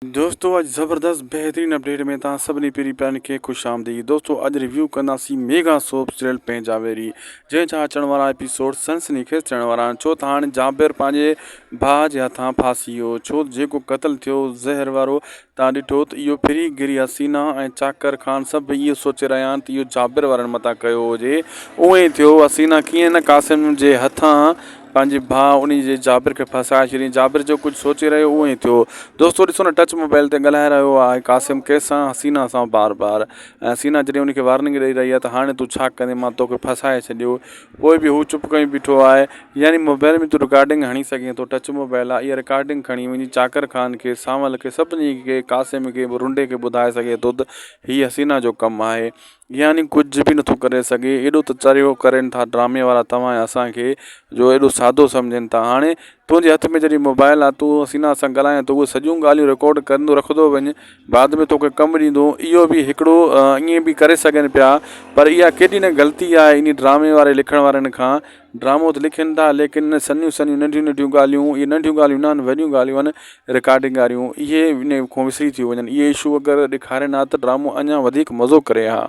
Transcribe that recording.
दोस्तों अज ज़बरदस्त बेहतरीन अपडेट में तव्हां सभिनी पहिरीं पिणु खे ख़ुशि आमदीद। दोस्तों अज रिव्यू कंदासीं मेगा सोप सीरियल पंहिंजावेरी, जंहिंजा अचण वारा एपिसोड सनसनीखेज़ थियण वारा आहिनि। छो त हाणे जाबिर पंहिंजे भाउ जे हथां फासी वियो, छो जेको क़तलु थियो ज़हर वारो तव्हां ॾिठो त इहो फिरी गिरी हसीना ऐं चाकर ख़ान सभु इहो सोचे रहिया आहिनि त इहो जाबिर वारनि मथां कयो हुजे। उएं ई थियो, हसीना कीअं न कासिम जे हथां पंहिंजे भाउ उन जे जाबिर खे फसाए छॾियईं। जाबिर जो कुझु सोचे रहियो उएं ई थियो। दोस्तों ॾिसो न, टच मोबाइल ते ॻाल्हाए रहियो आहे कासिम कंहिंसां, हसीना सां बार बार। ऐं हसीना जॾहिं उनखे वार्निंग ॾेई रही आहे त हाणे तूं छा कंदे, मां तोखे फसाए छॾियो। पोइ बि हू चुप कई बीठो आहे। यानी मोबाइल में तूं रिकॉर्डिंग हणी सघीं थो, टच मोबाइल आहे, इहा रिकॉर्डिंग खणी वञी चाकर ख़ान खे, सावल खे, सभिनी खे, कासिम खे, रुंडे खे ॿुधाए सघे थो त हीअ हसीना जो कमु आहे। यानी कुझु बि नथो करे सघे। एॾो त चरियो करनि था ड्रामे वारा तव्हां ऐं असांखे, जो एॾो सादो सम्झनि था। हाणे तुंहिंजे हथ में जॾहिं मोबाइल आहे, तूं हसीना सां ॻाल्हाए त उहे सॼियूं ॻाल्हियूं रिकॉर्ड कंदो रखंदो वञे, बाद में तोखे कमु ॾींदो। इहो बि हिकिड़ो ईअं बि करे सघनि पिया, पर इहा केॾी न ग़लती आहे इन ड्रामे वारे लिखण वारनि खां। ड्रामो त लिखनि था, लेकिन सन्हियूं सन्हियूं नंढियूं नंढियूं ॻाल्हियूं, इहे नंढियूं ॻाल्हियूं न आहिनि, वॾियूं ॻाल्हियूं आहिनि, रिकॉर्डिंग वारियूं, इहे इन खां विसरी थी वञनि। इहे इशू अगरि ॾेखारनि हा त ड्रामो अञा वधीक मज़ो करे हा।